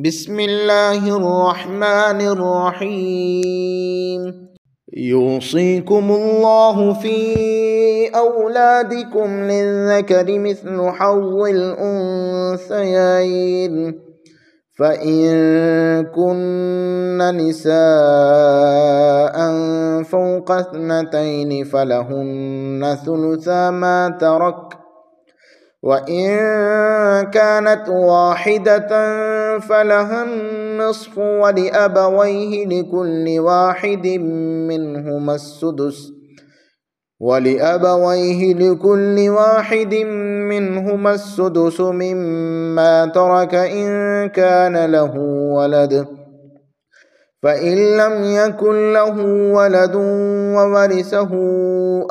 بسم الله الرحمن الرحيم يوصيكم الله في أولادكم للذكر مثل حظ الأنثيين فإن كن نساء فوق اثنتين فلهن ثلثا ما ترك وإن كانت واحدة فلها النصف ولأبويه لكل واحد منهما السدس مما ترك إن كان له ولد فإن لم يكن له ولد وورثه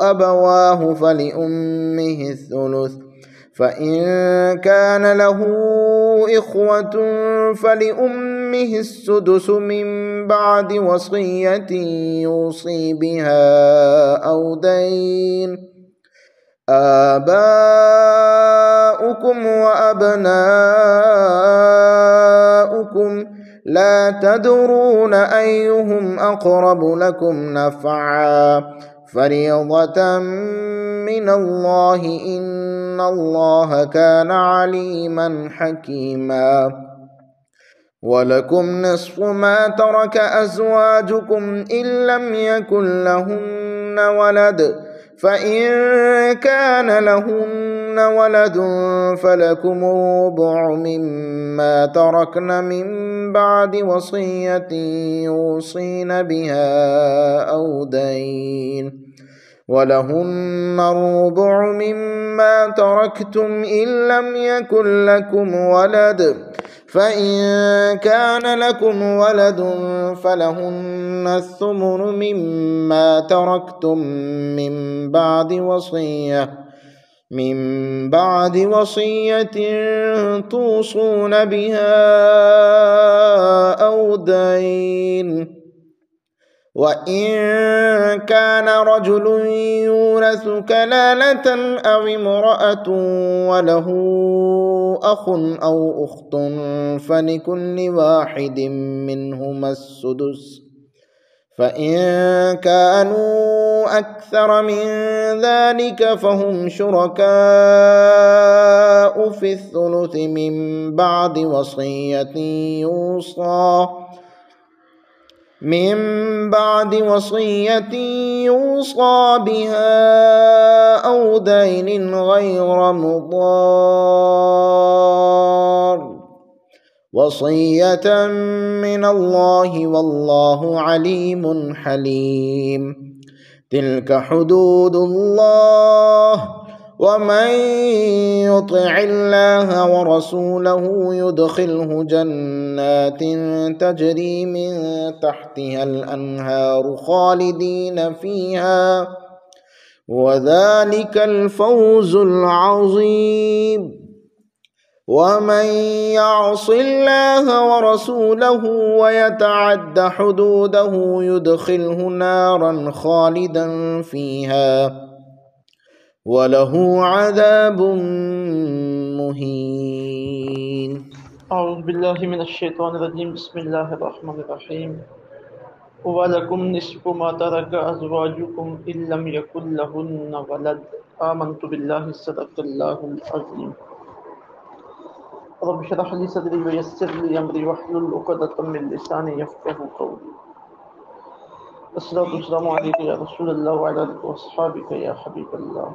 أبواه فلأمه الثلث فإن كان له إخوة فلأمه السدس من بعد وصية يوصي بها أو دين آباؤكم وأبناؤكم لا تدرون أيهم أقرب لكم نفعا فريضة من الله إن الله كان عليما حكيما ولكم نصف ما ترك أزواجكم إن لم يكن لهن ولد فإن كان لهن ولد فلكم الربع مما تركن من بعد وصية يوصين بها أو دين ولهن الربع مما تركتم إن لم يكن لكم ولد فإن كان لكم ولد فلهن الثمن مما تركتم من بعد وصية توصون بها أو دين وإن كان رجل يورث كلالة أو امرأة وله أخ أو أخت فلكل واحد منهما السدس فإن كانوا أكثر من ذلك فهم شركاء في الثلث من بعد وصية يوصى بها أو دين غير مضار وصية من الله والله عليم حليم تلك حدود الله ومن يطع الله ورسوله يدخله جنات تجري من تحتها الأنهار خالدين فيها وذلك الفوز العظيم ومن يعص الله ورسوله ويتعد حدوده يدخله نارا خالدا فيها وله عذاب مهين. أعوذ بالله من الشيطان الرجيم. بسم الله الرحمن الرحيم. ولكم نصف ما ترك أزواجكم إن لم يكن لهن ولد. آمنت بالله صدق الله العظيم. رب اشرح لي صدري ويسر لي أمري واحلل عقدة من لساني يفقهوا قولي. الصلاة والسلام عليك يا رسول الله وعلى آلك وأصحابك يا حبيب الله.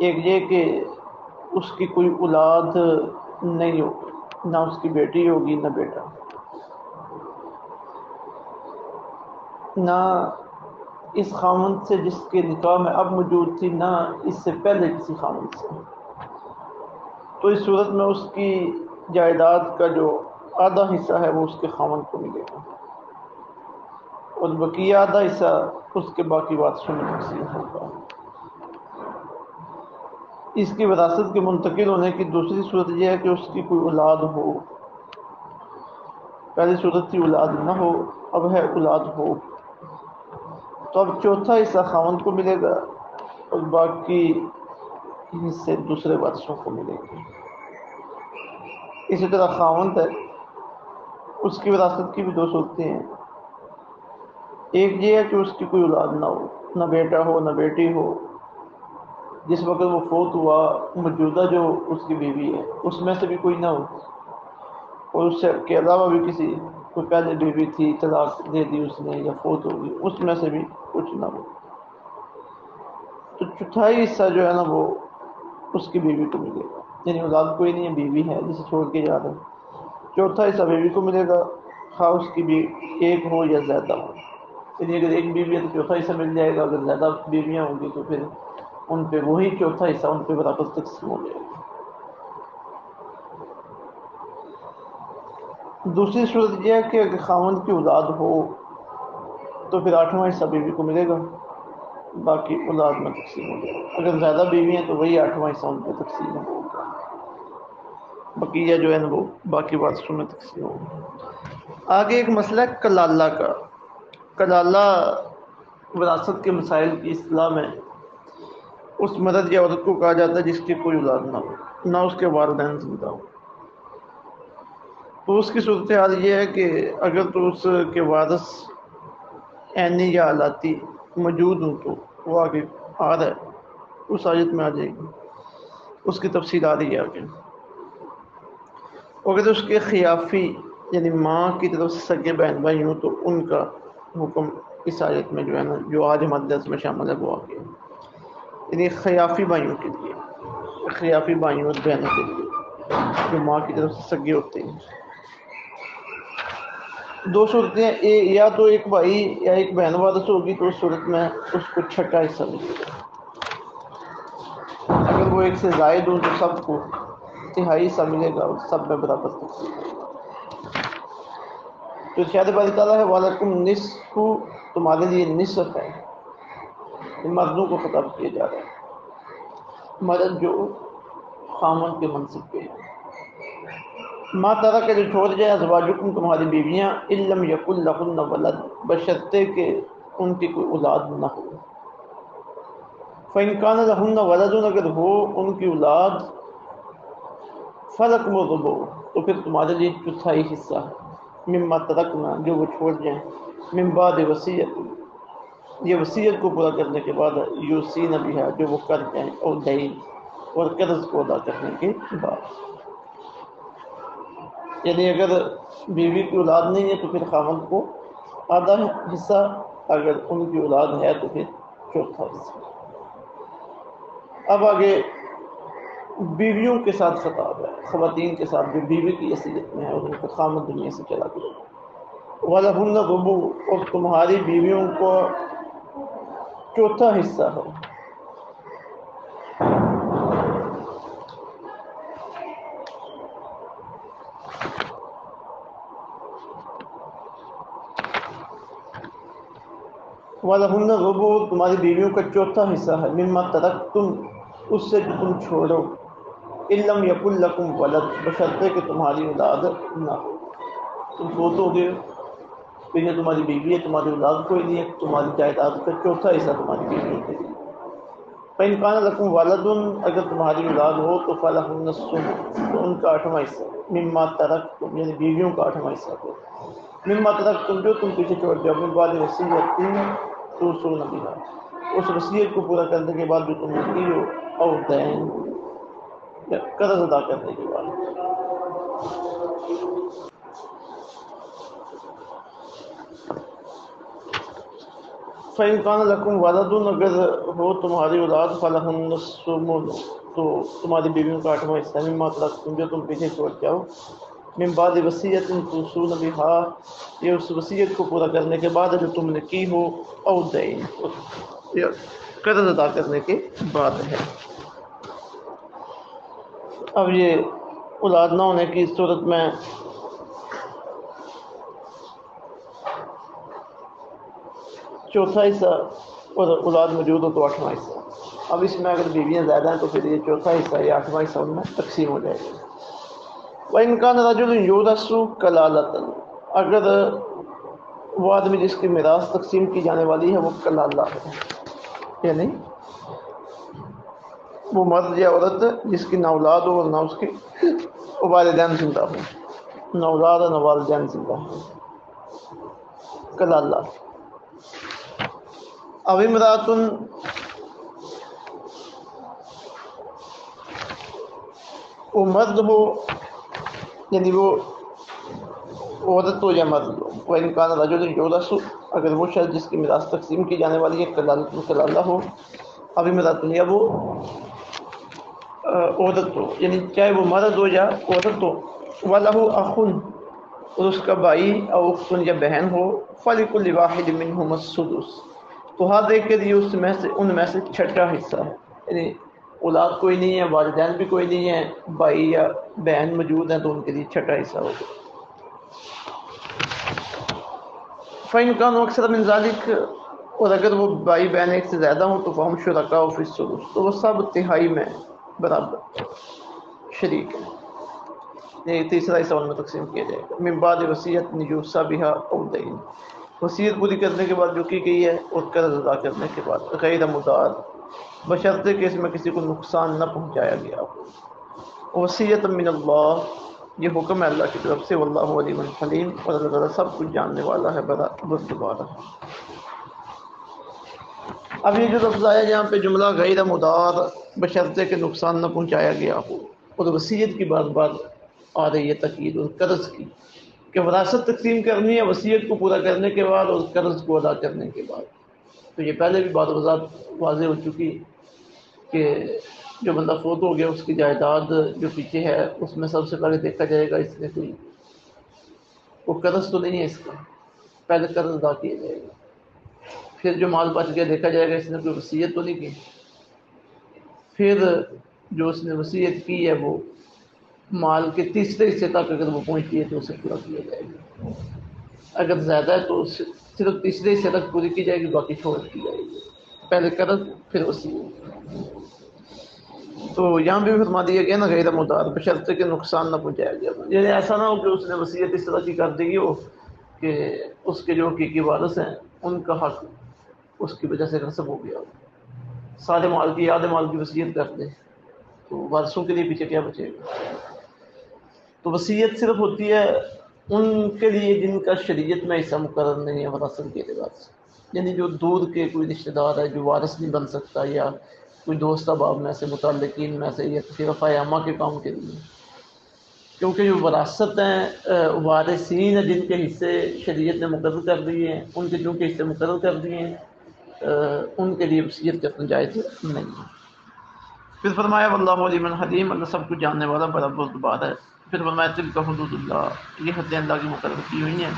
ایک یہ کہ اس کی کوئی اولاد نہیں ہوگی، نہ اس کی بیٹی ہوگی نہ بیٹا، نہ اس خاوند سے جس کے نکاح میں اب موجود تھی، نہ اس سے پہلے کسی خاوند سے۔ تو اس صورت میں اس کی جائیداد کا جو آدھا حصہ ہے وہ اس کے خاوند کو ملے گا، اور بقیہ آدھا حصہ اس کے باقی وارثوں میں تقسیم ہوگا۔ اس کی وراثت کے منتقل ہونے کی دوسری صورت یہ ہے کہ اس کی کوئی اولاد ہو۔ پہلی صورت تھی اولاد نہ ہو، اب ہے اولاد ہو، تو اب چوتھا حصہ خاوند کو ملے گا اور باقی حصے دوسرے وارثوں کو ملے گے۔ اسی طرح خاوند ہے، اس کی وراثت کی بھی دو صورتیں ہیں۔ ایک یہ ہے کہ اس کی کوئی اولاد نہ ہو، نہ بیٹا ہو نہ بیٹی ہو، جس وقت وہ فوت ہوا موجودہ جو اس کی بیوی ہے اس میں سے بھی کوئی نہ ہو، اور اس سے کے علاوہ بھی کسی کوئی پہلے بیوی تھی طلاق دے دی اس نے یا فوت ہو گئی، اس میں سے بھی کچھ نہ ہو۔ تو چوتھائی حصہ جو ہے نا وہ اس کی بیوی کو ملے گا، یعنی اولاد کوئی نہیں ہے، بیوی ہے جسے چھوڑ کے جا رہے ہیں، چوتھا حصہ بیوی کو ملے گا، خواہ اس کی بھی ایک ہو یا زیادہ ہو۔ یعنی اگر ایک بیوی ہے تو چوتھا حصہ مل جائے گا، اگر زیادہ بیویاں ہوں گی تو پھر ان پہ وہی چوتھا حصہ ان پہ برابر تقسیم ہو جائے گا۔ دوسری صورت یہ ہے کہ اگر خاوند کی اولاد ہو تو پھر آٹھواں حصہ بیوی کو ملے گا، باقی اولاد میں تقسیم ہو جائے گا۔ اگر زیادہ بیوی ہیں تو وہی آٹھواں حصہ ان پہ تقسیم ہوگا، بقیہ جو ہے نا وہ باقی وارثوں میں تقسیم ہوگا۔ آگے ایک مسئلہ ہے کلالہ کا۔ کلالہ وراثت کے مسائل کی اصطلاح میں اس مرد یا عورت کو کہا جاتا ہے جس کی کوئی اولاد نہ ہو، نہ اس کے والدین زندہ ہو۔ تو اس کی صورتحال یہ ہے کہ اگر تو اس کے وارث عینی یا حالاتی موجود ہوں تو وہ آگے آ رہا ہے، اس آیت میں آ جائے گی، اس کی تفصیل آ رہی ہے آگے۔ اگر اس کے خیافی یعنی ماں کی طرف سے سگے بہن بھائی ہوں تو ان کا حکم اس آیت میں جو ہے نا جو آج ہمارے درس میں شامل ہے وہ آگے، یعنی خیافی بھائیوں کے لیے، خیافی بھائیوں اور بہنوں کے لیے جو ماں کی طرف سے سگے ہوتے ہیں۔ دو صورتیں، یا تو ایک بھائی یا ایک بہن وارث ہوگی تو اس صورت میں اس کو چھٹا حصہ ملے گا، اگر وہ ایک سے زائد ہوں تو سب کو تہائی حصہ ملے گا اور سب میں برابر تقسیم ہوگا۔ تو ارشاد باری تعالیٰ ہے وَلَكُمْ نِصْفُ، تمہارے لیے نصف ہے، مردوں کو خطاب کیا جا رہا ہے، مرد جو خامن کے منصب پہ ہے۔ ما ترک کے جو چھوڑ جائے ازواجکم تمہاری بیویاں، ان لم یکن لہن ولد، بشرطے کہ ان کی کوئی اولاد نہ ہو۔ فإن کان لہن ولد، اگر ہو ان کی اولاد، فلکم الربع، تو پھر تمہارے لیے چوتھائی حصہ ہے، مما ترکنا، جو وہ چھوڑ جائیں، من بعد وصیت، یہ وصیت کو پورا کرنے کے بعد، یوصین بہا، جو وہ کر جائیں، اور دین، اور قرض کو ادا کرنے کے بعد۔ یعنی اگر بیوی کی اولاد نہیں ہے تو پھر خاوند کو آدھا حصہ، اگر ان کی اولاد ہے تو پھر چوتھا حصہ۔ اب آگے بیویوں کے ساتھ خطاب ہے، خواتین کے ساتھ جو بیوی کی حیثیت میں ہے اور ان کو خاوند دنیا سے چلا گیا۔ وَلَهُنَّ الرُّبُعُ، اور تمہاری بیویوں کو چوتھا حصہ ہے۔ وَلَهُنَّ الرُّبُعُ، تمہاری بیویوں کا چوتھا حصہ ہے، مما ترکتم، اس سے جو تم چھوڑو، ان لم یکن لکم ولد، بشرطے کہ تمہاری اولاد نہ ہو، تم فوت ہو گئے پھر یہ تمہاری بیوی ہے، تمہاری اولاد کوئی نہیں ہے، تمہاری جائیداد کا چوتھا حصہ تمہاری بیویوں کے لیے۔ فإن کان لکم ولد، اگر تمہاری اولاد ہو تو فلہن السدس، تو ان کا آٹھواں حصہ، مما ترکتم، یعنی بیویوں کا آٹھواں حصہ ہے، مما ترکتم، جو تم پیچھے چھوڑ جاؤ، من بعد وصیت توصون بہا، اس وصیت کو پورا کرنے کے بعد جو تم نے کی ہو، اور دین، یا قرض ادا کرنے کے بعد۔ فَإِنْ كَانَ لَكُمْ وَلَدٌ، اگر ہو تمہاری اولاد، فَلَهُنَّ الثُّمُنُ، تو تمہاری بیویوں کا 8واں حصہ، مما ترکتم، جو تم پیچھے چھوڑ جاؤ، من بعد وصیت توصون بها، یہ اس وصیت کو پورا کرنے کے بعد جو تم نے کی ہو، او دین، یا قرض ادا کرنے کے بعد ہے۔ اب یہ اولاد نہ ہونے کی صورت میں چوتھا حصہ، اور اولاد موجود ہو تو 8واں حصہ۔ اب اس میں اگر بیویاں زیادہ ہیں تو پھر یہ چوتھا حصہ یا 8واں حصہ ان میں تقسیم ہو جائے گا۔ وَإِنْ كَانَ رَجُلٌ يُورَثُ كَلَالَةً، اگر وہ آدمی جس کی میراث تقسیم کی جانے والی ہے وہ کلالہ ہے، یعنی وہ مرد یا عورت جس کی نہ اولاد ہو اور نہ اس کے والدین زندہ ہو، نہ اولاد اور نہ والدین زندہ ہو، کلالہ۔ او امرأۃ، وہ مرد ہو یعنی وہ عورت ہو یا مرد ہو، وَإِنْ كَانَ رَجُلٌ يُورَثُ، اگر وہ شخص جس کی میراث تقسیم کی جانے والی ہے کلالہ ہو، اب امرأۃ، یا وہ عورت ہو، یعنی چاہے وہ مرد ہو یا عورت ہو، وَلَهُ أَخٌ، اور اس کا بھائی او اخت یا بہن ہو، فَلِكُلِّ وَاحِدٍ مِّنْهُمَا السُّدُسُ، تو ہر ایک کے لیے ان میں سے چھٹا حصہ ہے، یعنی اولاد کوئی نہیں ہے، والدین بھی کوئی نہیں ہے، بھائی یا بہن موجود ہیں تو ان کے لیے چھٹا حصہ ہوگا۔ فَإِنْ كَانُوا أَكْثَرَ مِنْ ذَلِكَ، اور اگر وہ بھائی بہن ایک سے زیادہ ہوں تو فَهُمْ شُرَكَاءُ فِي السُّدُسِ، تو وہ سب تہائی میں برابر شریک ہیں، یہ تیسرا حصہ ان میں تقسیم کیا جائے گا۔ من بعد وصیت یوصی بها او دین، وصیت پوری کرنے کے بعد جو کی گئی ہے اور قرض ادا کرنے کے بعد، غیر مضار، بشرطے کہ اس میں کسی کو نقصان نہ پہنچایا گیا ہو۔ وصیت من اللہ، یہ حکم ہے اللہ کی طرف سے، واللہ علیم حلیم، اور اللہ تعالیٰ سب کچھ جاننے والا ہے، بڑا بردبار ہے۔ اب یہ جو لفظ آیا یہاں پہ جملہ غیر مضار، بشرطے کہ نقصان نہ پہنچایا گیا ہو، اور وصیت کی بار بار آ رہی ہے تاکید، اور قرض کی کہ وراثت تقسیم کرنی ہے وصیت کو پورا کرنے کے بعد اور قرض کو ادا کرنے کے بعد۔ تو یہ پہلے بھی بات واضح ہو چکی کہ جو بندہ فوت ہو گیا اس کی جائیداد جو پیچھے ہے اس میں سب سے پہلے دیکھا جائے گا اس نے کوئی وہ قرض تو نہیں ہے، اس کا پہلے قرض ادا کیا جائے گا، پھر جو مال بچ گیا دیکھا جائے گا اس نے کوئی وصیت تو نہیں کی، پھر جو اس نے وصیت کی ہے وہ مال کے تیسرے حصے تک اگر وہ پہنچتی ہے تو اسے پورا کیا جائے گا، اگر زیادہ ہے تو صرف تیسرے حصے تک پوری کی جائے گی، باقی چھوڑ دی جائے گی، پہلے قرض پھر وصیت۔ تو یہاں بھی فرما دیا گیا نا غیر مضار، بشرطے کہ نقصان نہ پہنچایا گیا، یعنی ایسا نہ ہو کہ اس نے وصیت اس طرح کی کر دی ہو کہ اس کے جو حقیقی وارث ہیں ان کا حق اس کی وجہ سے غصب ہو گیا ہو، سارے مال کی آدھے مال کی وصیت کر دے تو وارثوں کے لیے پیچھے کیا بچے گا۔ تو وصیت صرف ہوتی ہے ان کے لیے جن کا شریعت میں حصہ مقرر نہیں ہے وراثت کے اعتبار سے، یعنی جو دور کے کوئی رشتہ دار ہے جو وارث نہیں بن سکتا، یا کوئی دوست احباب میں سے، متعلقین میں سے، یا کسی رفع عامہ کے کام کے لیے، کیونکہ جو وراثت ہیں وارثین ہیں جن کے حصے شریعت نے مقرر کر دیے ہیں، ان کے جو کے حصے مقرر کر دیے ہیں ان کے لیے وصیت کرنا جائز نہیں ہے۔ پھر فرمایا واللہ علیم حلیم، اللہ سب کچھ جاننے والا بڑا بردبار ہے۔ پھر فرمایا تلک حدود اللہ، یہ حدیں اللہ کی مقرر کی ہوئی ہیں۔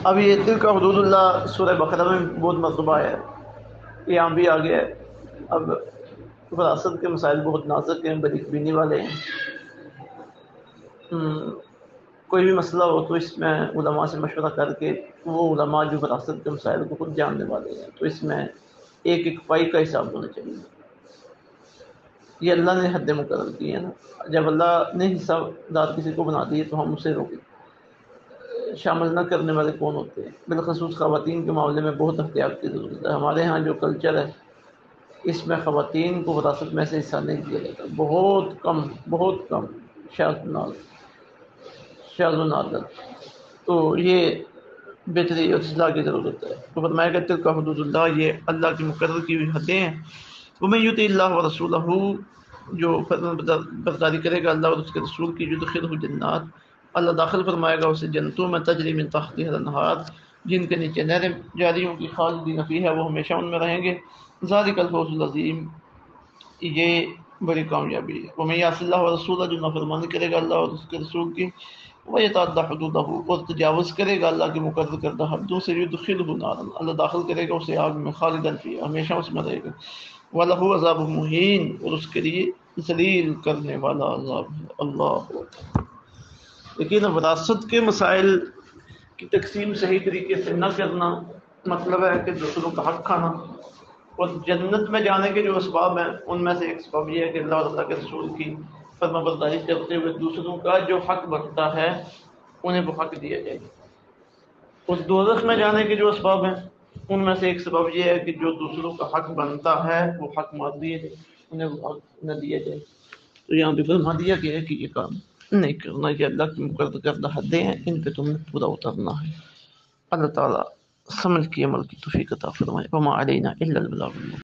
اب یہ تلک حدود اللہ سورہ بقرہ میں بہت مرتبہ ہے، یہاں بھی آ گیا ہے۔ اب وراثت کے مسائل بہت نازک ہیں، باریک بینی والے ہیں، کوئی بھی مسئلہ ہو تو اس میں علماء سے مشورہ کر کے، وہ علماء جو وراثت کے مسائل کو خود جاننے والے ہیں، تو اس میں ایک ایک پائی کا حساب ہونا چاہیے۔ یہ اللہ نے حد مقرر کی ہے نا، جب اللہ نے حصہ دار کسی کو بنا دی تو ہم اسے شامل نہ کرنے والے کون ہوتے ہیں؟ بالخصوص خواتین کے معاملے میں بہت احتیاط کی ضرورت ہے۔ ہمارے ہاں جو کلچر ہے اس میں خواتین کو وراثت میں سے حصہ نہیں دیا جاتا، بہت کم شاذ و نادر، تو یہ بہتری اور اصلاح کی ضرورت ہے۔ تو فرمایا کہ تلک حدود اللہ، یہ اللہ کی مقرر کی ہوئی حدیں ہیں۔ ومن یطع اللہ ورسولہ، جو برداری کرے گا اللہ اور اس کے رسول کی، یدخلہ جنات، اللہ داخل فرمائے گا اسے جنتوں میں، تجری من تحتہا الانہار، جن کے نیچے نہریں جاری ہوں گی خالدین فیہا، وہ ہمیشہ ان میں رہیں گے. ذالک الفوز العظیم، یہ بڑی کامیابی ہے. ومن یعص اللہ ورسولہ، جو نافرمانی کرے گا اللہ اور اس کے رسول کی، ویتعدی حدودہ، اور تجاوز کرے گا اللہ کے مقرر کردہ حدوں سے، یدخلہ نارا، اللہ داخل کرے گا اسے آگ میں، خالدا فیہا، ہمیشہ اس میں رہے گا. وَلَهُ عذاب مہین، اور اس کے لیے ذلیل کرنے والا عذاب ہے. اللہ. لیکن وراثت کے مسائل کی تقسیم صحیح طریقے سے نہ کرنا مطلب ہے کہ دوسروں کا حق کھانا. اور جنت میں جانے کے جو اسباب ہیں ان میں سے ایک سبب یہ ہے کہ اللہ اور اللہ کے رسول کی فرما برداری کرتے ہوئے دوسروں کا جو حق بنتا ہے انہیں وہ حق دیا جائے. اس دوزخ میں جانے کے جو اسباب ہیں ان میں سے ایک سبب یہ ہے کہ جو دوسروں کا حق بنتا ہے وہ حق مار دیے جائے، انہیں وہ حق نہ دیا جائے. تو یہاں پہ فرما دیا گیا ہے کہ یہ کام نہیں کرنا، یہ اللہ کی مقرر کردہ حدیں ہیں، ان پہ تم نے پورا اترنا ہے. اللہ تعالیٰ سمجھ کی عمل کی توفیق عطا فرمائے. وما علینا الا البلاغ.